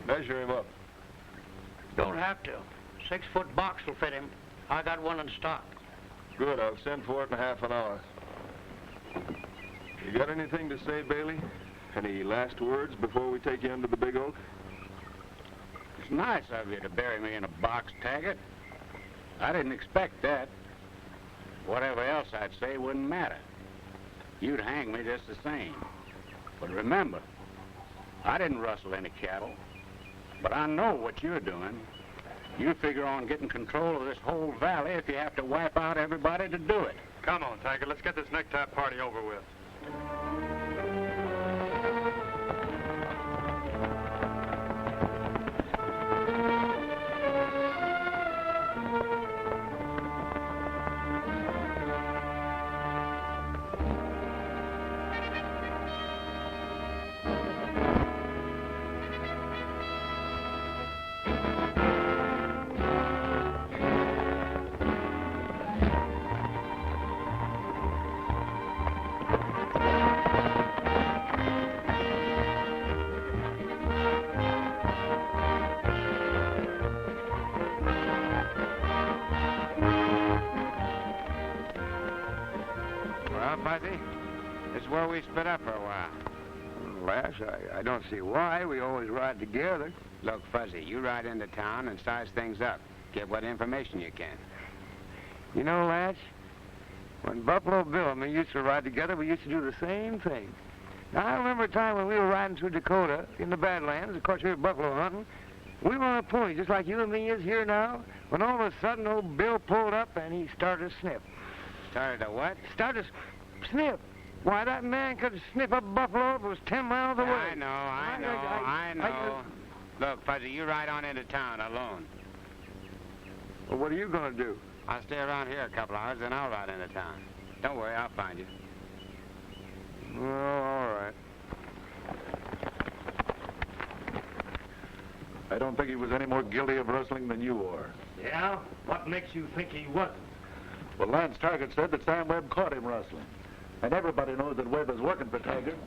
Measure him up. Don't have to. 6-foot box will fit him. I got one in stock. Good, I'll send for it in half an hour. You got anything to say, Bailey? Any last words before we take you under the big oak? It's nice of you to bury me in a box, Taggart. I didn't expect that. Whatever else I'd say wouldn't matter. You'd hang me just the same. But remember, I didn't rustle any cattle. But I know what you're doing. You figure on getting control of this whole valley if you have to wipe out everybody to do it. Come on, Taggart. Let's get this necktie party over with. Fuzzy, this is where we split up for a while. Lash, I don't see why. We always ride together. Look, Fuzzy, you ride into town and size things up. Get what information you can. You know, Lash, when Buffalo Bill and me used to ride together, we used to do the same thing. Now, I remember a time when we were riding through Dakota in the Badlands. Of course, we were buffalo hunting. We were on a pony, just like you and me is here now, when all of a sudden old Bill pulled up and he started to sniff. Started to what? Started to sniff. Why, that man could sniff a buffalo if it was 10 miles away. I know. Look, Fuzzy, you ride on into town alone. Well, what are you going to do? I'll stay around here a couple hours, then I'll ride into town. Don't worry, I'll find you. Oh, all right. I don't think he was any more guilty of rustling than you are. Yeah? What makes you think he wasn't? Well, Lance Taggart said that Sam Webb caught him rustling. And everybody knows that Webb is working for Taggart.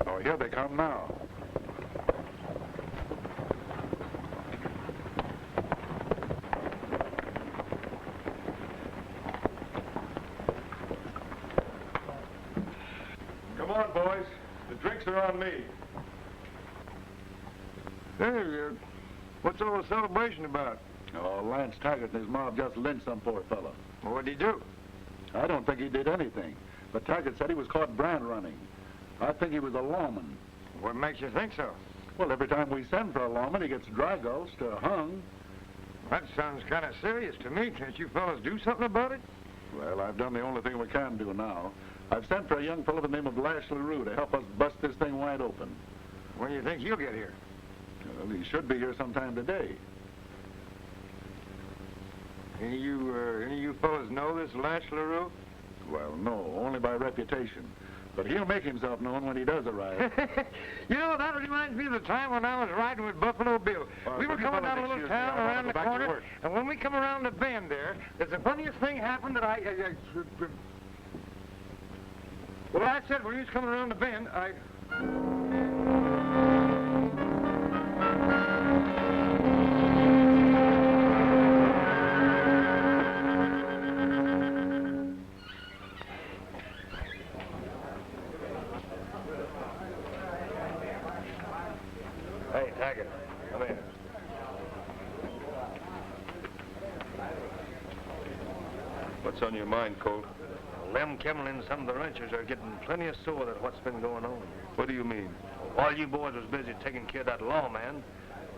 Oh, here they come now. Come on, boys. The drinks are on me. Hey, what's all the celebration about? Oh, Lance Taggart and his mob just lynched some poor fellow. Well, what'd he do? I don't think he did anything. But Taggart said he was caught brand running. I think he was a lawman. What makes you think so? Well, every time we send for a lawman, he gets dry gulched or hung. That sounds kind of serious to me. Can't you fellas do something about it? Well, I've done the only thing we can do now. I've sent for a young fellow by the name of Lash Larue to help us bust this thing wide open. When do you think he'll get here? Well, he should be here sometime today. Any of you fellas know this Lash Larue? Well, no, only by reputation. But he'll make himself known when he does arrive. You know, that reminds me of the time when I was riding with Buffalo Bill. We were coming down a little town around the corner, and when we come around the bend there's the funniest thing happened that well, I said when he was coming around the bend, Hey, Taggart, come here. What's on your mind, Colt? Lem Kimmel and some of the ranchers are getting plenty of sore at what's been going on. What do you mean? While you boys was busy taking care of that lawman,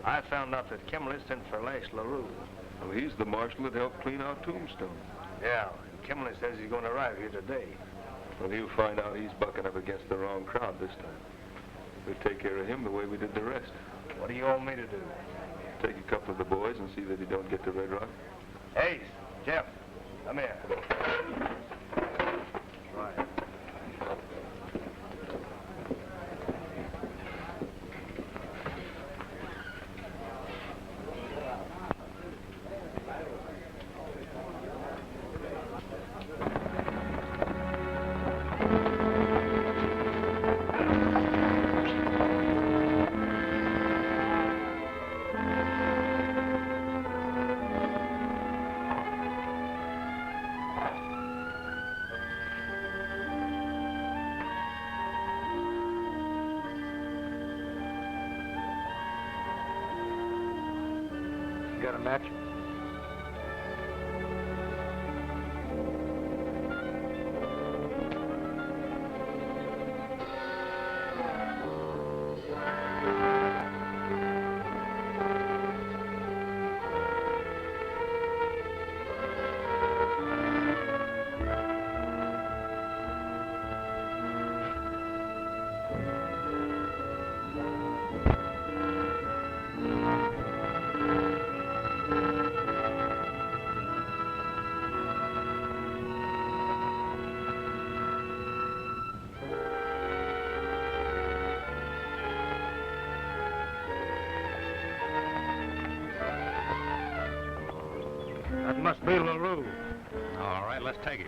I found out that Kimmel sent for Lash Larue. Well, he's the marshal that helped clean out Tombstone. Yeah, and Kimmel says he's going to arrive here today. Well, he'll find out he's bucking up against the wrong crowd this time. We'll take care of him the way we did the rest. What do you want me to do? Take a couple of the boys and see that he don't get to Red Rock. Ace, Jeff, come here. Right. got a match? That must be Larue. All right, let's take it.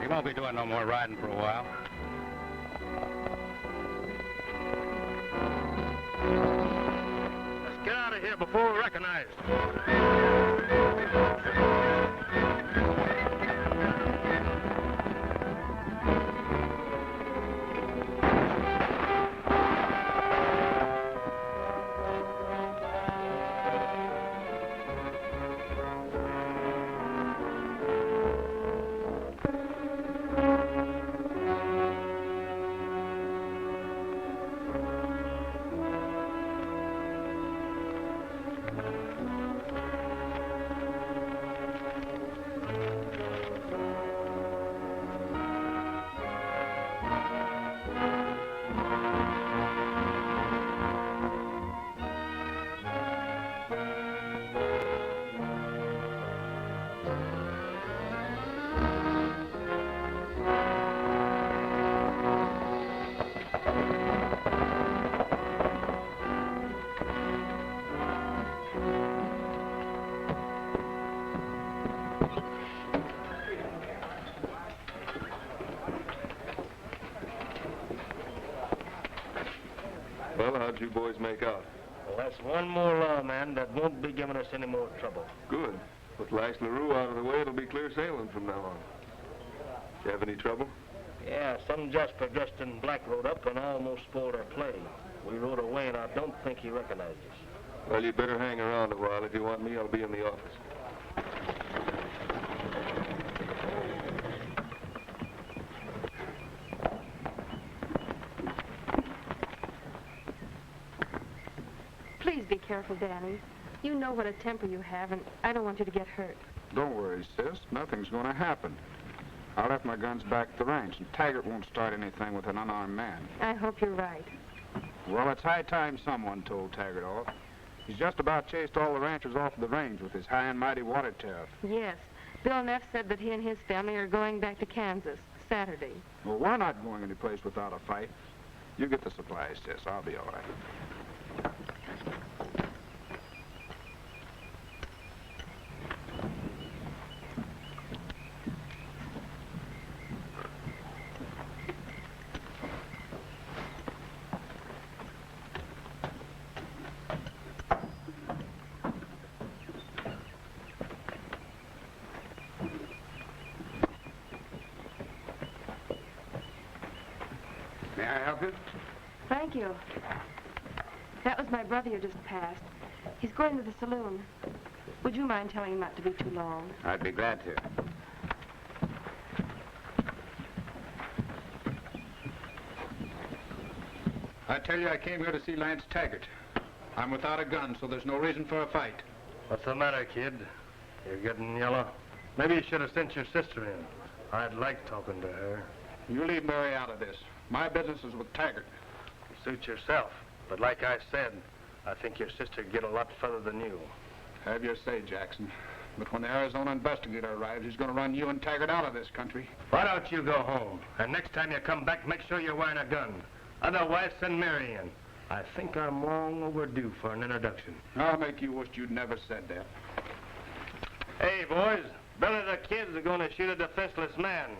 He won't be doing no more riding for a while. Let's get out of here before we're recognized. how'd you boys make out? Well, that's one more lawman that won't be giving us any more trouble. Good. With Lash Larue out of the way, it'll be clear sailing from now on. You have any trouble? Yeah, some jasper dressed in black rode up and almost spoiled our play. We rode away, and I don't think he recognized us. Well, you better hang around a while. If you want me, I'll be in the office. Please be careful, Danny. You know what a temper you have, and I don't want you to get hurt. Don't worry, sis. Nothing's going to happen. I left my guns back at the ranch, and Taggart won't start anything with an unarmed man. I hope you're right. Well, it's high time someone told Taggart off. He's just about chased all the ranchers off the range with his high and mighty water tariff. Yes. Bill Neff said that he and his family are going back to Kansas Saturday. Well, we're not going anyplace without a fight. You get the supplies, sis. I'll be all right. May I help you? Thank you. That was my brother you just passed. He's going to the saloon. Would you mind telling him not to be too long? I'd be glad to. I tell you, I came here to see Lance Taggart. I'm without a gun, so there's no reason for a fight. What's the matter, kid? You're getting yellow. Maybe you should have sent your sister in. I'd like talking to her. You leave Mary out of this. My business is with Taggart. Suit yourself. But like I said, I think your sister would get a lot further than you. Have your say, Jackson. But when the Arizona investigator arrives, he's going to run you and Taggart out of this country. Why don't you go home? And next time you come back, make sure you're wearing a gun. Otherwise, send Mary in. I think I'm long overdue for an introduction. I'll make you wish you'd never said that. Hey, boys. Billy the kids are going to shoot a defenseless man.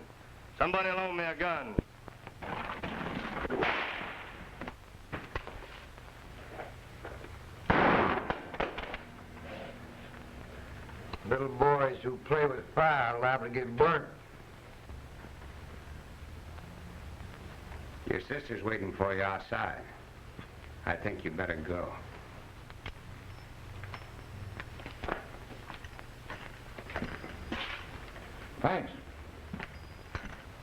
Somebody loan me a gun. Little boys who play with fire are liable to get burnt. Your sister's waiting for you outside. I think you better go. Thanks.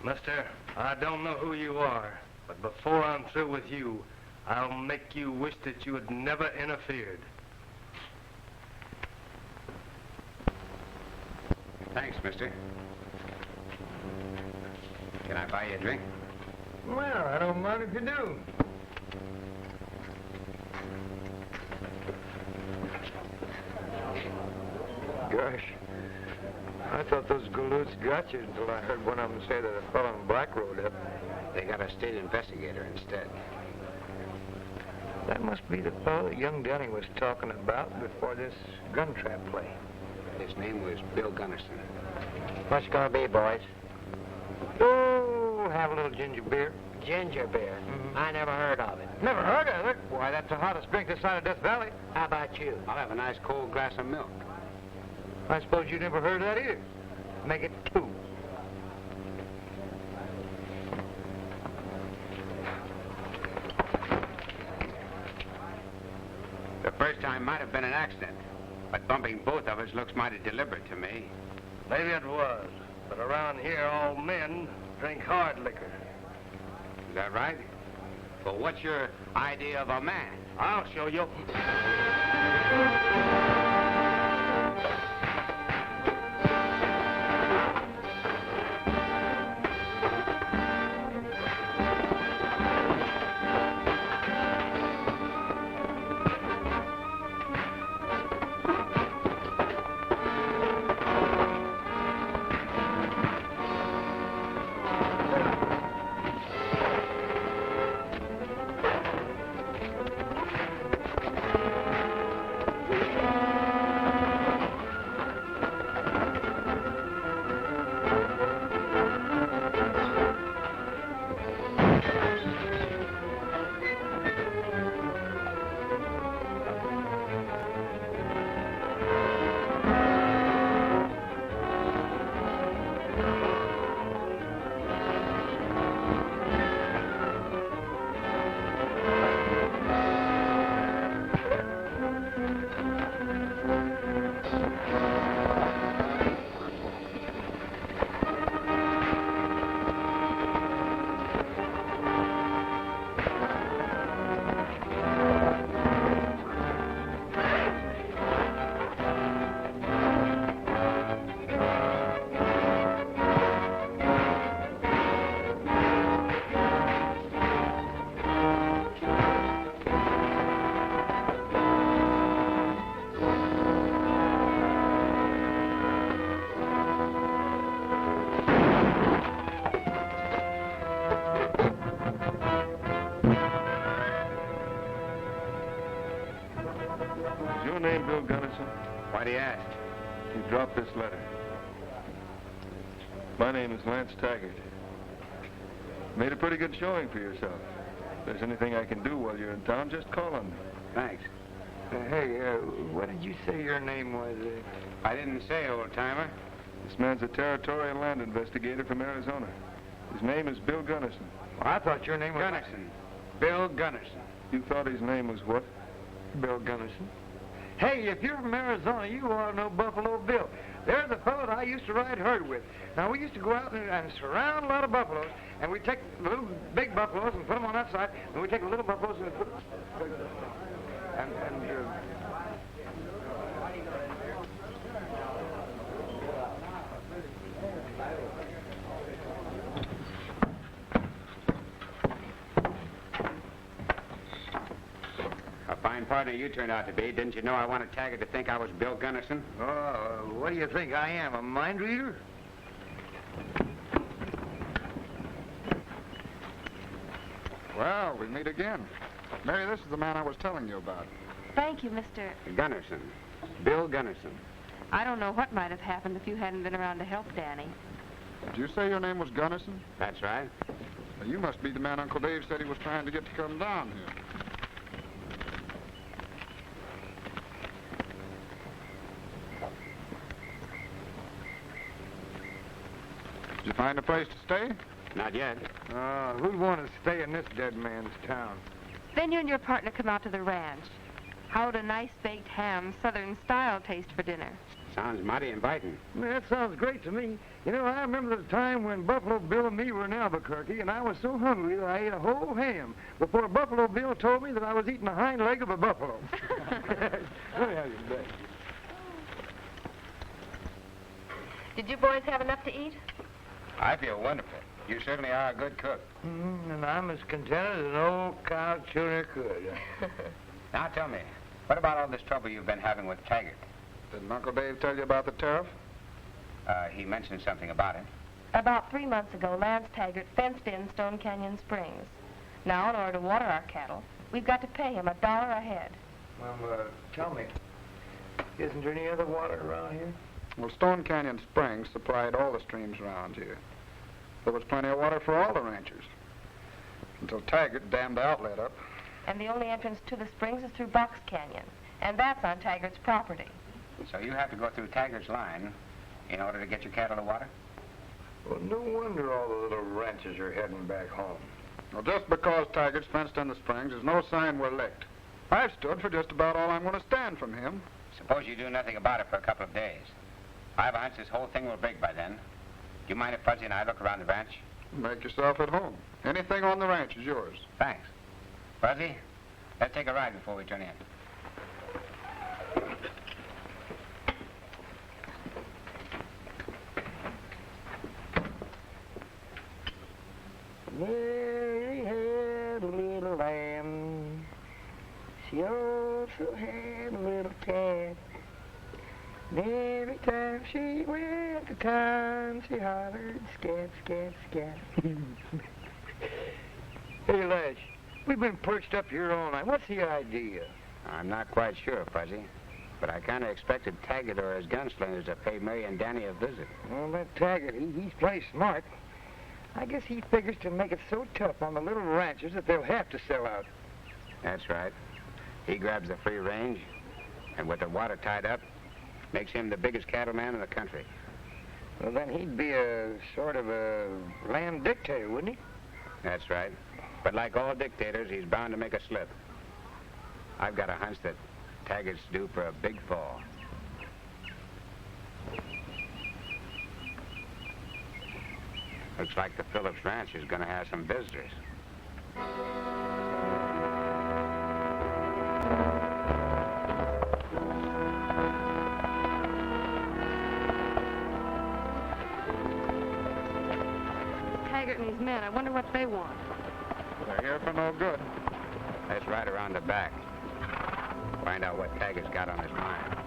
Mister, I don't know who you are, but before I'm through with you, I'll make you wish that you had never interfered. Thanks, mister. Can I buy you a drink? Well, I don't mind if you do. Gosh, I thought those galoots got you until I heard one of them say that a fellow in black rode up. They got a state investigator instead. That must be the fellow that young Danny was talking about before this gun trap play. His name was Bill Gunnerson. What's it gonna be, boys? Oh, have a little ginger beer. Ginger beer? I never heard of it. Never heard of it? Why, that's the hottest drink this side of Death Valley. How about you? I'll have a nice cold glass of milk. I suppose you never heard of that either. Make it 2. The first time might have been an accident, but bumping both of us looks mighty deliberate to me. Maybe it was, but around here all men drink hard liquor. Is that right? Well, what's your idea of a man? I'll show you. drop this letter. My name is Lance Taggart. Made a pretty good showing for yourself. If there's anything I can do while you're in town, just call on me. Thanks. Hey, what did you say your name was? I didn't say, old-timer. This man's a territorial land investigator from Arizona. His name is Bill Gunnison. Well, I thought your name was... Gunnison. Bill Gunnison. You thought his name was what? Bill Gunnison. Hey, if you're from Arizona, you ought to know Buffalo Bill. There's a fellow that I used to ride herd with. Now, we used to go out and surround a lot of buffaloes, and we'd take the little big buffaloes and put them on that side, and we'd take the little buffaloes and put them... A fine partner you turned out to be. Didn't you know I wanted Taggart to think I was Bill Gunnison? What do you think I am, a mind reader? Well, we meet again. Mary, this is the man I was telling you about. Thank you, Mr. Gunnison. Bill Gunnison. I don't know what might have happened if you hadn't been around to help Danny. Did you say your name was Gunnison? That's right. Well, you must be the man Uncle Dave said he was trying to get to come down here. Did you find a place to stay? Not yet. Who'd want to stay in this dead man's town? Then you and your partner come out to the ranch. How would a nice baked ham, Southern style, taste for dinner? Sounds mighty inviting. That sounds great to me. You know, I remember the time when Buffalo Bill and me were in Albuquerque, and I was so hungry that I ate a whole ham before Buffalo Bill told me that I was eating the hind leg of a buffalo. Let me have your bag. Did you boys have enough to eat? I feel wonderful. You certainly are a good cook. And I'm as contented as an old cow chewing her cud. Now tell me, what about all this trouble you've been having with Taggart? Didn't Uncle Dave tell you about the tariff? He mentioned something about it. About 3 months ago, Lance Taggart fenced in Stone Canyon Springs. Now, in order to water our cattle, we've got to pay him $1 a head. Well, tell me, isn't there any other water around here? Well, Stone Canyon Springs supplied all the streams around here. There was plenty of water for all the ranchers. Until Taggart dammed the outlet up. And the only entrance to the springs is through Box Canyon, and that's on Taggart's property. So you have to go through Taggart's line in order to get your cattle to water? Well, no wonder all the little ranchers are heading back home. Well, just because Taggart's fenced in the springs is no sign we're licked. I've stood for just about all I'm going to stand from him. Suppose you do nothing about it for a couple of days. I have a hunch this whole thing will break by then. Do you mind if Fuzzy and I look around the ranch? Make yourself at home. Anything on the ranch is yours. Thanks. Fuzzy, let's take a ride before we turn in. Mary had a little lamb. She also had a little cat. And every time she went to town, she hollered, scat, scat, scat. Hey, Lash, we've been perched up here all night. What's the idea? I'm not quite sure, Fuzzy, but I kind of expected Taggart or his gunslingers to pay Mary and Danny a visit. Well, that Taggart, he's plenty smart. I guess he figures to make it so tough on the little ranchers that they'll have to sell out. That's right. He grabs the free range, and with the water tied up, makes him the biggest cattleman in the country. Well, then he'd be a sort of a land dictator, wouldn't he? That's right. But like all dictators, he's bound to make a slip. I've got a hunch that Taggart's due for a big fall. Looks like the Phillips Ranch is going to have some visitors. Taggart and his men, I wonder what they want. They're here for no good. Let's ride around the back. Find out what Taggart's got on his mind.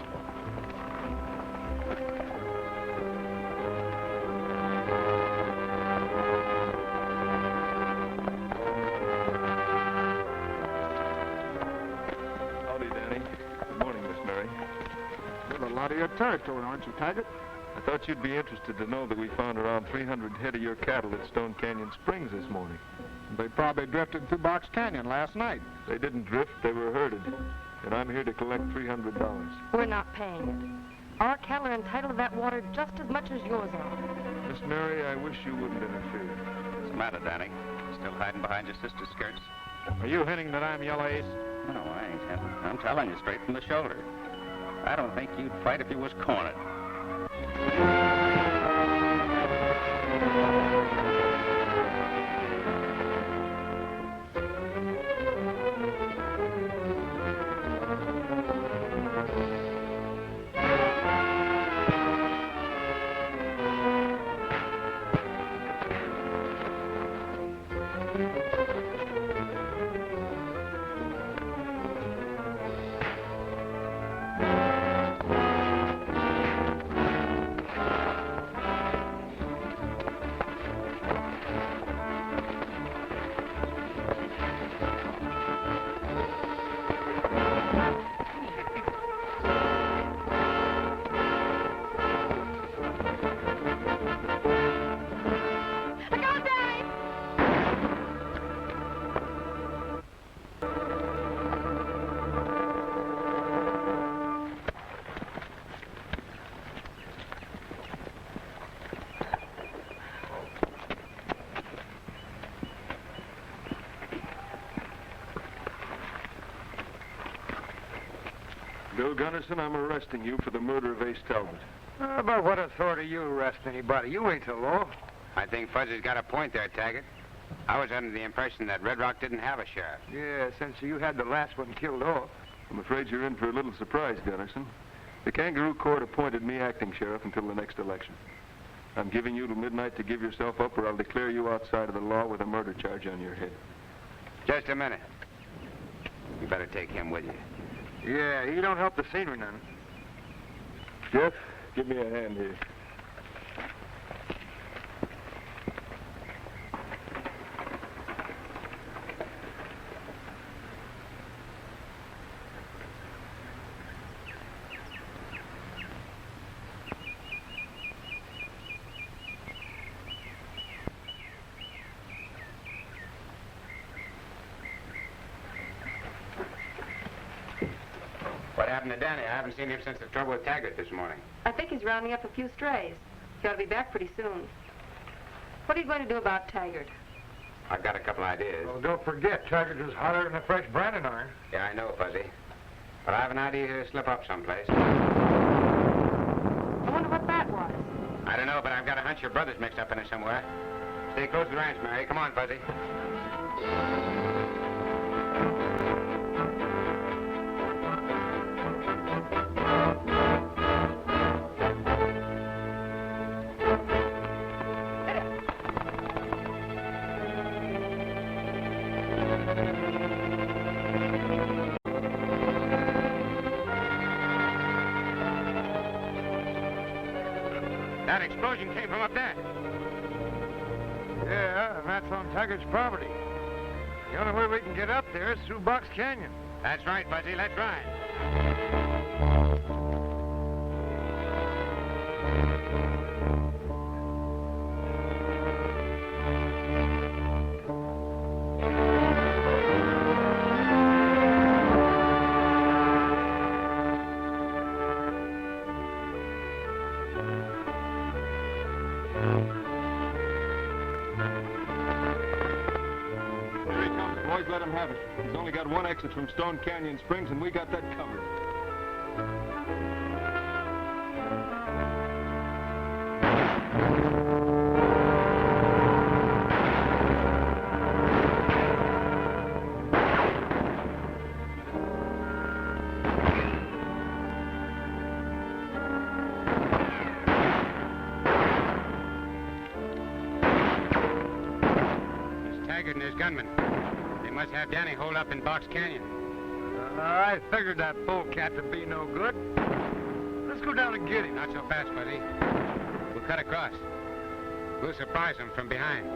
out of your territory, aren't you, Taggart? I thought you'd be interested to know that we found around 300 head of your cattle at Stone Canyon Springs this morning. They probably drifted through Box Canyon last night. They didn't drift, they were herded. And I'm here to collect $300. We're not paying it. Our cattle are entitled to that water just as much as yours are. Miss Mary, I wish you wouldn't interfere. What's the matter, Danny? Still hiding behind your sister's skirts? Are you hinting that I'm Yellow Ace? No, I ain't hinting. I'm telling you straight from the shoulder. I don't think you'd fight if you was cornered. Bill Gunnison, I'm arresting you for the murder of Ace Talbot. By what authority you arrest anybody? You ain't the law. I think Fuzzy's got a point there, Taggart. I was under the impression that Red Rock didn't have a sheriff. Yeah, since you had the last one killed off. I'm afraid you're in for a little surprise, Gunnison. The Kangaroo Court appointed me acting sheriff until the next election. I'm giving you till midnight to give yourself up, or I'll declare you outside of the law with a murder charge on your head. Just a minute. You better take him with you. Yeah, he don't help the scenery none. Jeff, give me a hand here. What happened to Danny? I haven't seen him since the trouble with Taggart this morning. I think he's rounding up a few strays. He ought to be back pretty soon. What are you going to do about Taggart? I've got a couple ideas. Well, don't forget, Taggart is hotter than a fresh branding iron. Yeah, I know, Fuzzy. But I have an idea to slip up someplace. I wonder what that was. I don't know, but I've got a hunch your brother's mixed up in it somewhere. Stay close to the ranch, Mary. Come on, Fuzzy. That explosion came from up there. Yeah, and that's on Taggart's property. The only way we can get up there is through Box Canyon. That's right, Fuzzy. Let's ride. Boys, let him have it. He's only got one exit from Stone Canyon Springs, and we got that covered. It's Taggart and his gunman. They must have Danny holed up in Box Canyon. I figured that bullcat to be no good. Let's go down and get him. Not so fast, Fuzzy. We'll cut across. We'll surprise them from behind.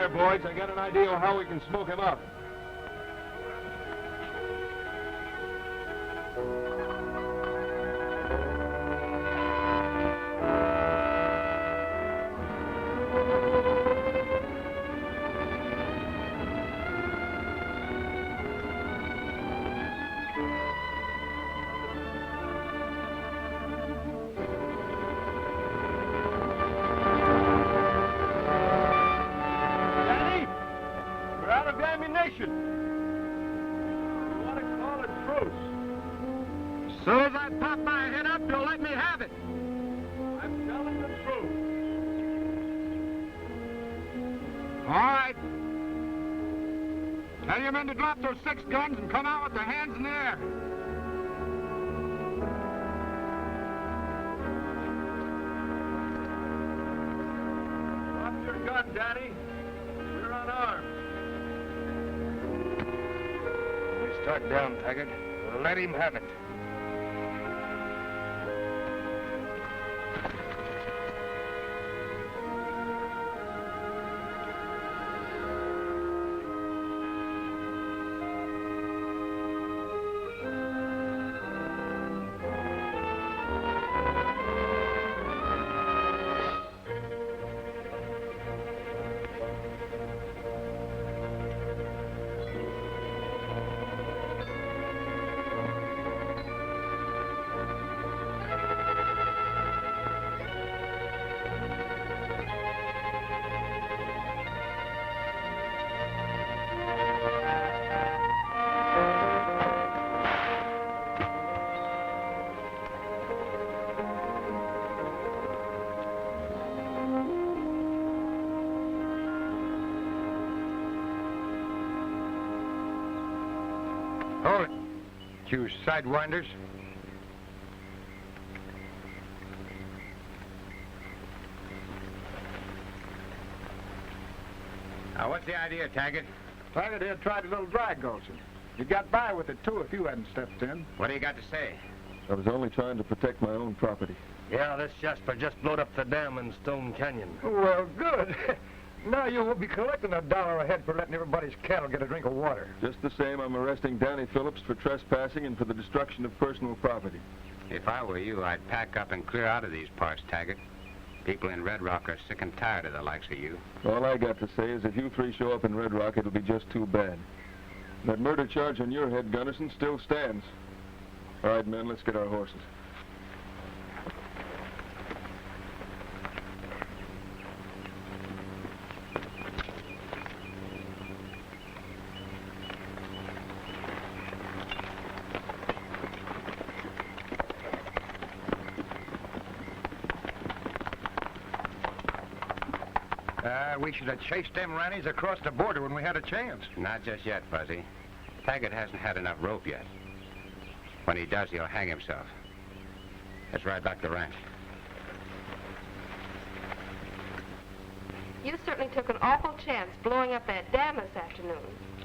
there, boys. I got an idea of how we can smoke him out. Soon as I pop my head up, you'll let me have it. I'm telling the truth. All right. Tell your men to drop those 6 guns and come out with their hands in the air. Drop your gun, Danny. We're unarmed. We start down, Taggart. Let him have it. Hold it. You sidewinders. Now, what's the idea, Taggart? Taggart here tried a little dry gulching. You got by with it, too, if you hadn't stepped in. What do you got to say? I was only trying to protect my own property. Yeah, this Jasper just blowed up the dam in Stone Canyon. Well, good. Now you will be collecting $1 a head for letting everybody's cattle get a drink of water. Just the same, I'm arresting Danny Phillips for trespassing and for the destruction of personal property. If I were you, I'd pack up and clear out of these parts, Taggart. People in Red Rock are sick and tired of the likes of you. All I got to say is if you 3 show up in Red Rock, it'll be just too bad. That murder charge on your head, Gunderson, still stands. All right, men, let's get our horses. We should have chased them Rannies across the border when we had a chance. Not just yet, Fuzzy. Taggart hasn't had enough rope yet. When he does, he'll hang himself. Let's ride back to the ranch. You certainly took an awful chance blowing up that dam this afternoon.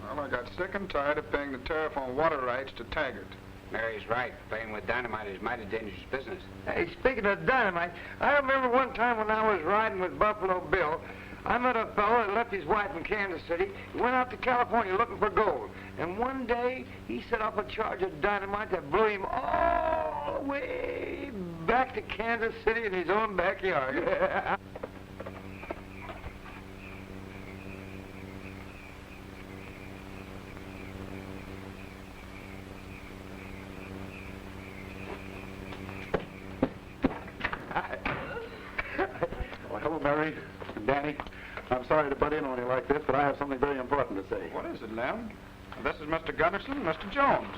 Well, I got sick and tired of paying the tariff on water rights to Taggart. Mary's right. Playing with dynamite is mighty dangerous business. Hey, speaking of dynamite, I remember one time when I was riding with Buffalo Bill, I met a fellow that left his wife in Kansas City, went out to California looking for gold. And one day, he set off a charge of dynamite that blew him all the way back to Kansas City in his own backyard. Well, hello, Mary and Danny. I'm sorry to butt in on you like this, but I have something very important to say. What is it, Lem? This is Mr. Gunderson and Mr. Jones.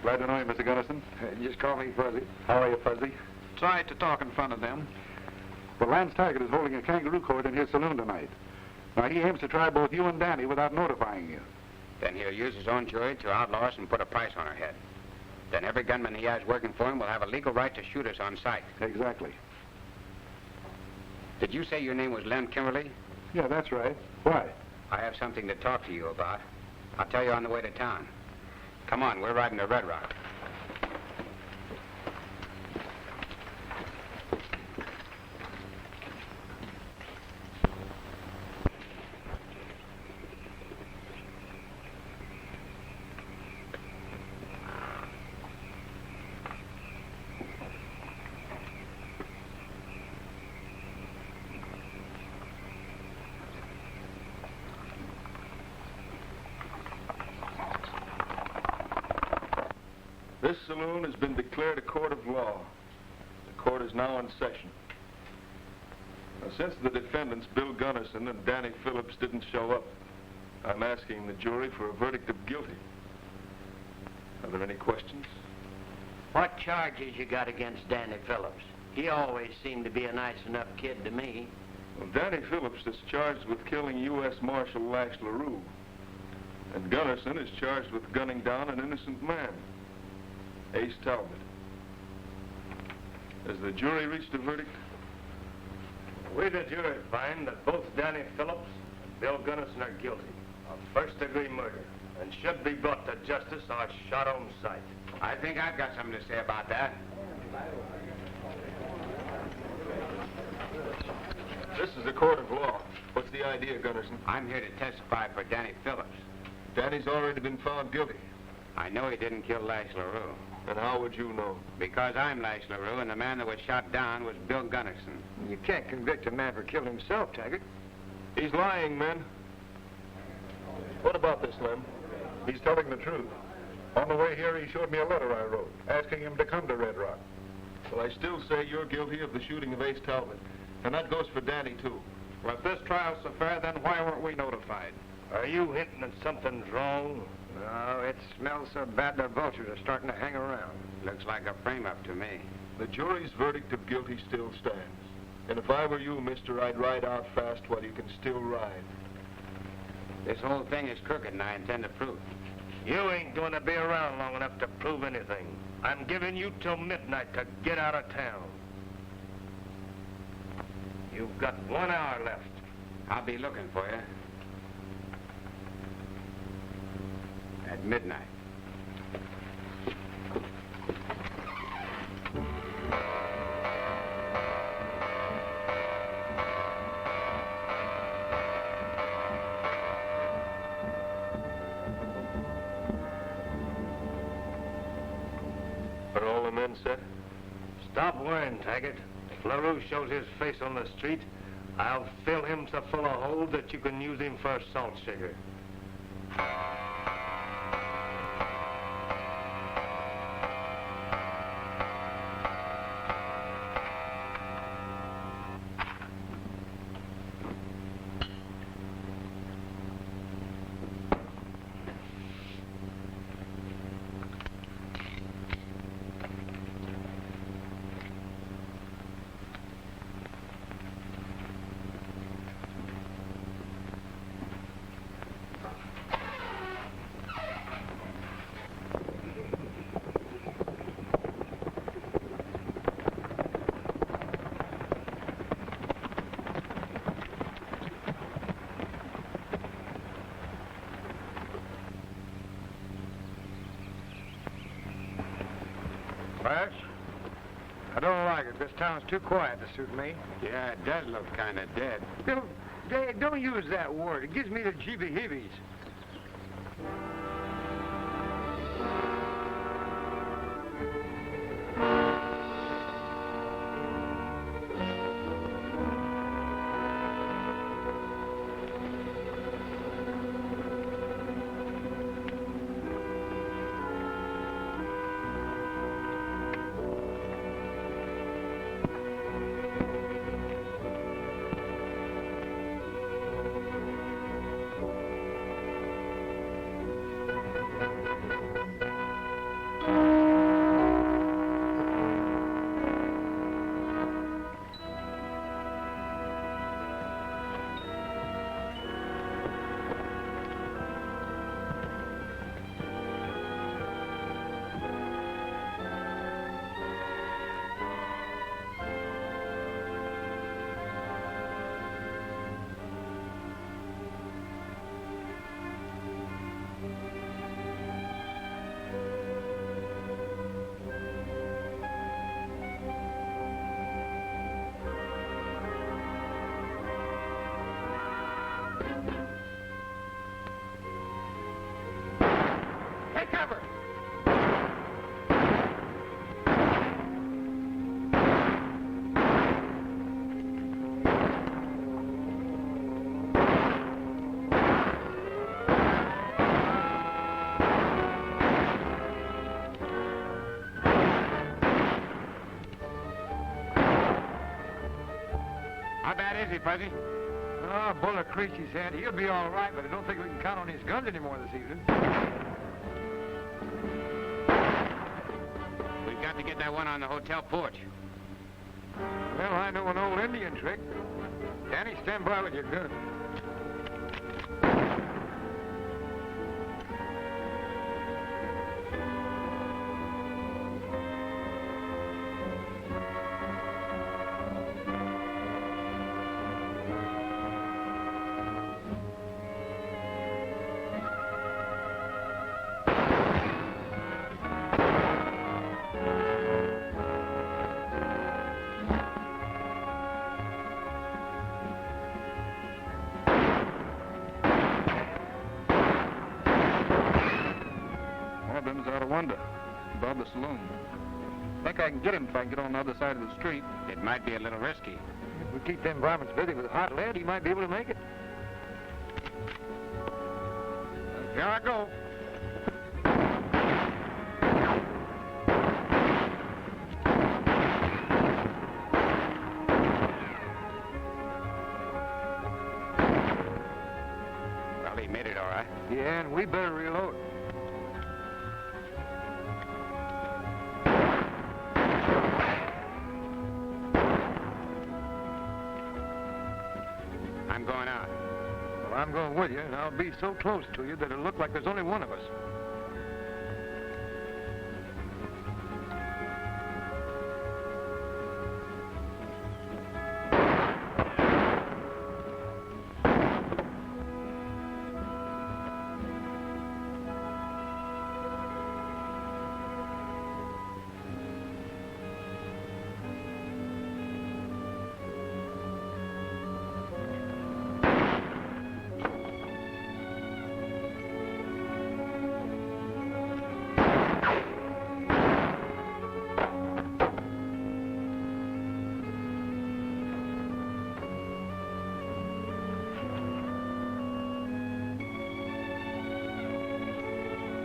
Glad to know you, Mr. Gunnison. Just call me Fuzzy. How are you, Fuzzy? Try to talk in front of them. Well, Lance Taggart is holding a kangaroo court in his saloon tonight. Now, he aims to try both you and Danny without notifying you. Then he'll use his own jury to outlaw us and put a price on our head. Then every gunman he has working for him will have a legal right to shoot us on sight. Exactly. Did you say your name was Lem Kimberly? Yeah, that's right. Why? I have something to talk to you about. I'll tell you on the way to town. Come on, we're riding to Red Rock. This saloon has been declared a court of law. The court is now in session. Now, since the defendants, Bill Gunnison and Danny Phillips, didn't show up, I'm asking the jury for a verdict of guilty. Are there any questions? What charges you got against Danny Phillips? He always seemed to be a nice enough kid to me. Well, Danny Phillips is charged with killing U.S. Marshal Lash Larue. And Gunnison is charged with gunning down an innocent man, Ace Talbot. Has the jury reached a verdict? We, the jury, find that both Danny Phillips and Bill Gunnison are guilty of first-degree murder and should be brought to justice or shot on sight. I think I've got something to say about that. This is a court of law. What's the idea, Gunnison? I'm here to testify for Danny Phillips. Danny's already been found guilty. I know he didn't kill Lash Larue. And how would you know? Because I'm Lash Larue, and the man that was shot down was Bill Gunnison. You can't convict a man for killing himself, Taggart. He's lying, men. What about this, Lem? He's telling the truth. On the way here, he showed me a letter I wrote, asking him to come to Red Rock. Well, I still say you're guilty of the shooting of Ace Talbot. And that goes for Danny, too. Well, if this trial's so fair, then why weren't we notified? Are you hinting that something's wrong? No, it smells so bad the vultures are starting to hang around. Looks like a frame-up to me. The jury's verdict of guilty still stands. And if I were you, mister, I'd ride out fast while you can still ride. This whole thing is crooked, and I intend to prove it. You ain't going to be around long enough to prove anything. I'm giving you till midnight to get out of town. You've got 1 hour left. I'll be looking for you. At midnight. Are all the men set? Stop worrying, Taggart. If LaRue shows his face on the street, I'll fill him so full of holes that you can use him for a salt shaker. Lash, I don't like it. This town's too quiet to suit me. Yeah, it does look kind of dead. Don't use that word. It gives me the jeebie-heebies. Danny, Fuzzy? Oh, Bullet creased his head. He'll be all right, but I don't think we can count on his guns anymore this evening. We've got to get that one on the hotel porch. Well, I know an old Indian trick. Danny, stand by with your gun. Out a window above the saloon. Think I can get him if I can get on the other side of the street. It might be a little risky. If we keep them varmints busy with hot lead, he might be able to make it. Here I go. Well, he made it all right. Yeah, and we better reload. I'm going out. Well, I'm going with you, and I'll be so close to you that it'll look like there's only one of us.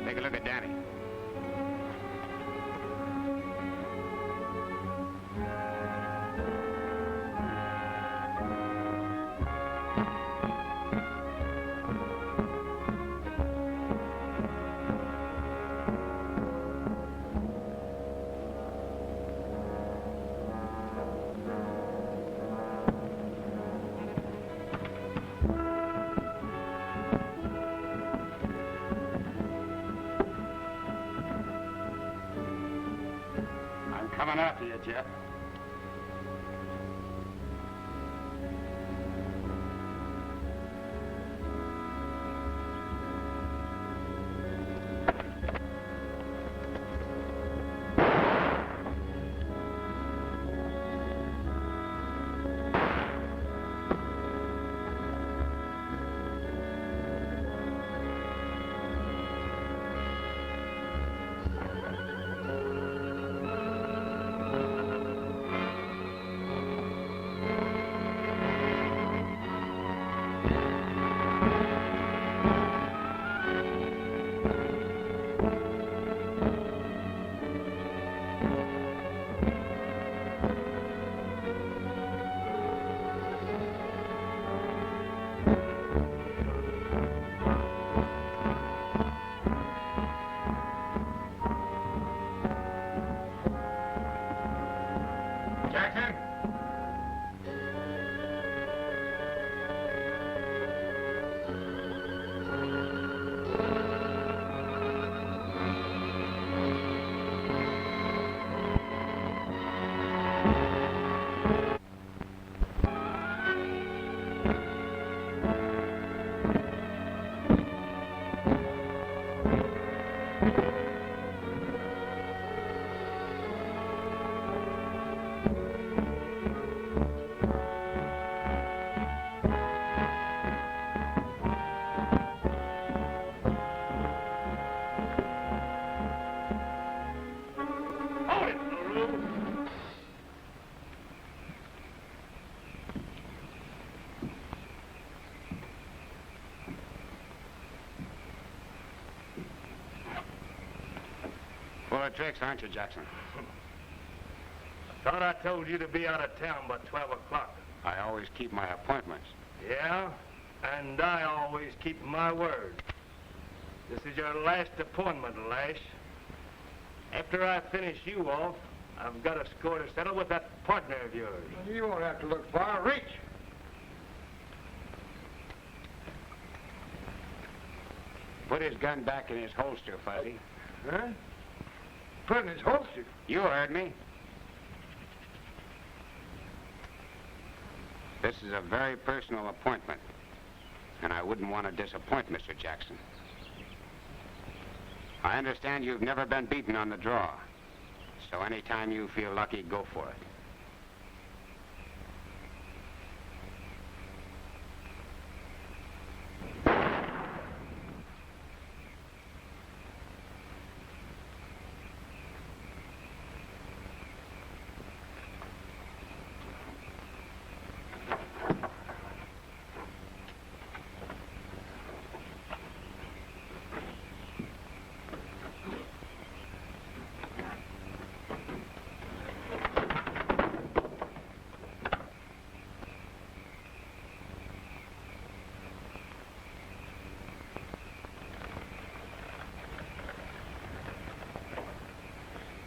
Take a look at Danny. Coming after you, Jeff. Jackson! Full of tricks, aren't you, Jackson? Thought I told you to be out of town by 12 o'clock. I always keep my appointments. Yeah, and I always keep my word. This is your last appointment, Lash. After I finish you off, I've got a score to settle with that partner of yours. You won't have to look far. Reach! Put his gun back in his holster, Fuzzy. Huh? Put in his holster. You heard me. This is a very personal appointment, and I wouldn't want to disappoint Mr. Jackson. I understand you've never been beaten on the draw, so anytime you feel lucky, go for it.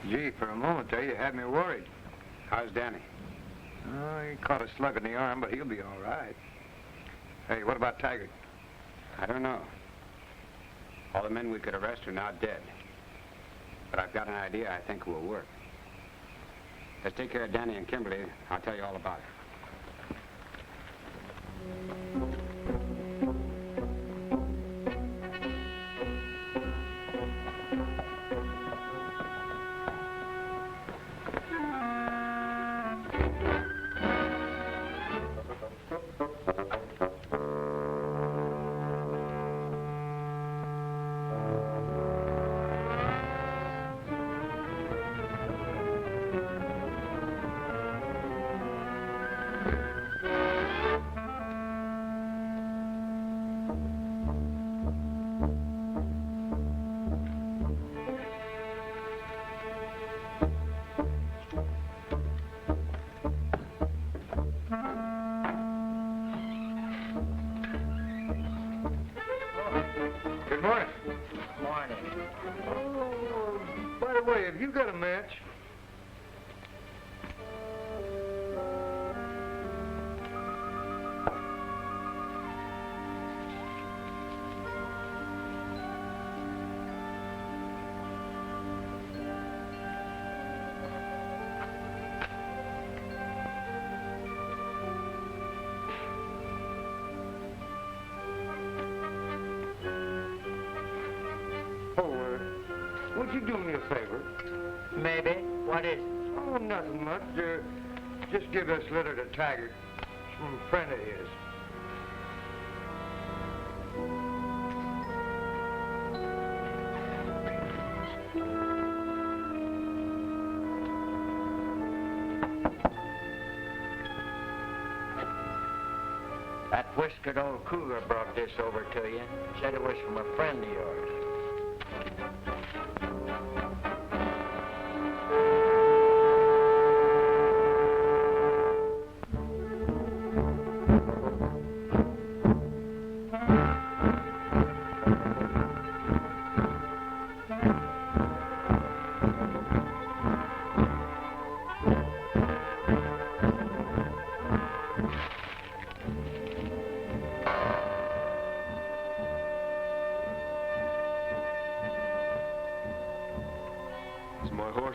Gee, for a moment there, you had me worried. How's Danny? Oh, he caught a slug in the arm, but he'll be all right. Hey, what about Taggart? I don't know. All the men we could arrest are now dead. But I've got an idea I think will work. Let's take care of Danny and Kimberly. I'll tell you all about it. Good morning. Morning. Oh, by the way, have you got a match? Would you do me a favor? Maybe. What is it? Oh, nothing much. Just give this letter to Taggart. It's from a friend of his. That whiskered old cougar brought this over to you. Said it was from a friend of yours.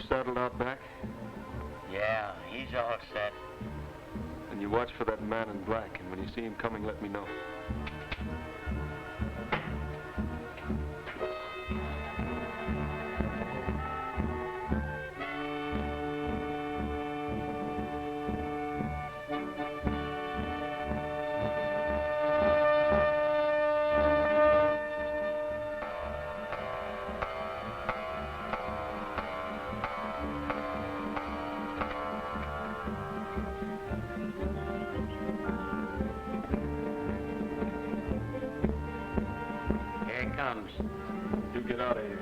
Saddled out back? Yeah, he's all set. And you watch for that man in black, and when you see him coming, let me know. Comes. You get out of here.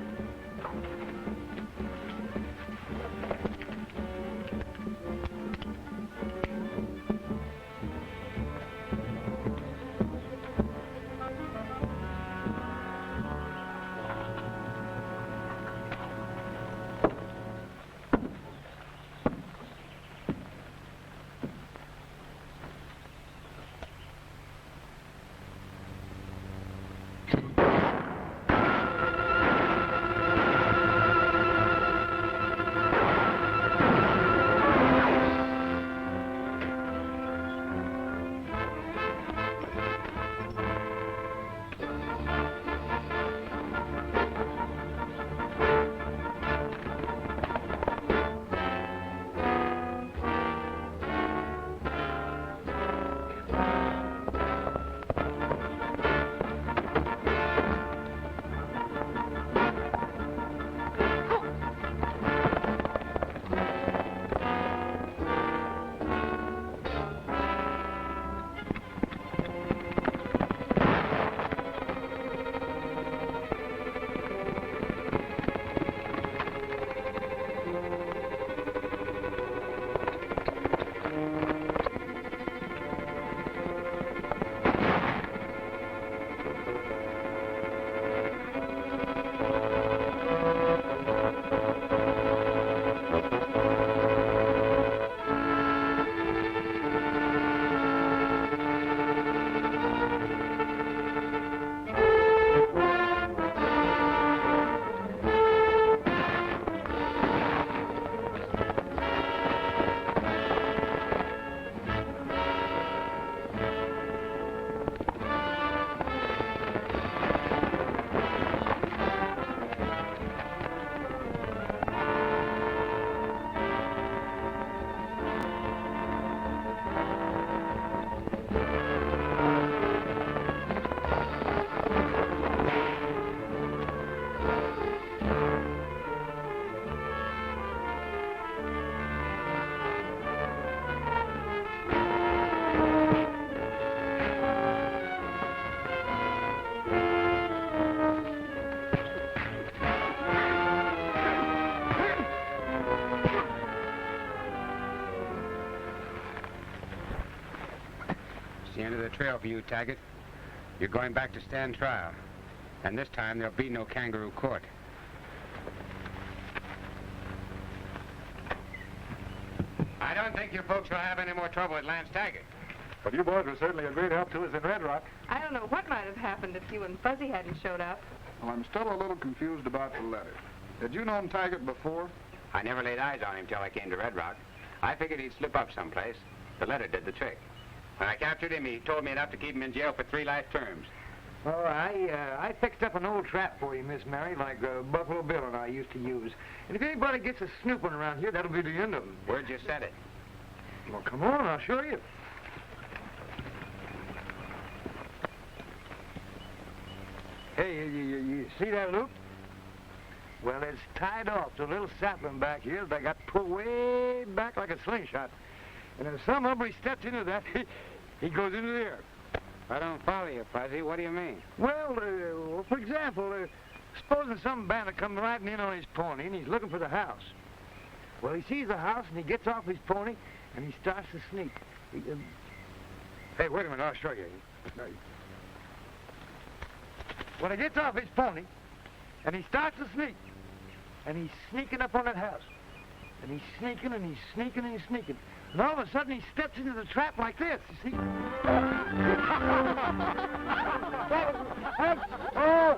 well for you, Taggart. You're going back to stand trial. And this time there'll be no kangaroo court. I don't think you folks will have any more trouble with Lance Taggart. But you boys were certainly a great help to us in Red Rock. I don't know what might have happened if you and Fuzzy hadn't showed up. Well, I'm still a little confused about the letter. Had you known Taggart before? I never laid eyes on him till I came to Red Rock. I figured he'd slip up someplace. The letter did the trick. When I captured him, he told me enough to keep him in jail for 3 life terms. Oh, I fixed up an old trap for you, Miss Mary, like Buffalo Bill and I used to use. And if anybody gets a snooping around here, that'll be the end of them. Where'd you set it? Well, come on, I'll show you. Hey, you see that loop? Well, it's tied off to a little sapling back here that I got pulled way back like a slingshot. And if some hombre steps into that, he goes into the air. I don't follow you, Fuzzy. What do you mean? Well, for example, supposing some bandit comes riding in on his pony and he's looking for the house. Well, he sees the house and he gets off his pony and he starts to sneak. Hey, wait a minute, I'll show you. When he gets off his pony and he starts to sneak, and he's sneaking up on that house, and he's sneaking and he's sneaking and he's sneaking. And all of a sudden he steps into the trap like this, you see? Oh,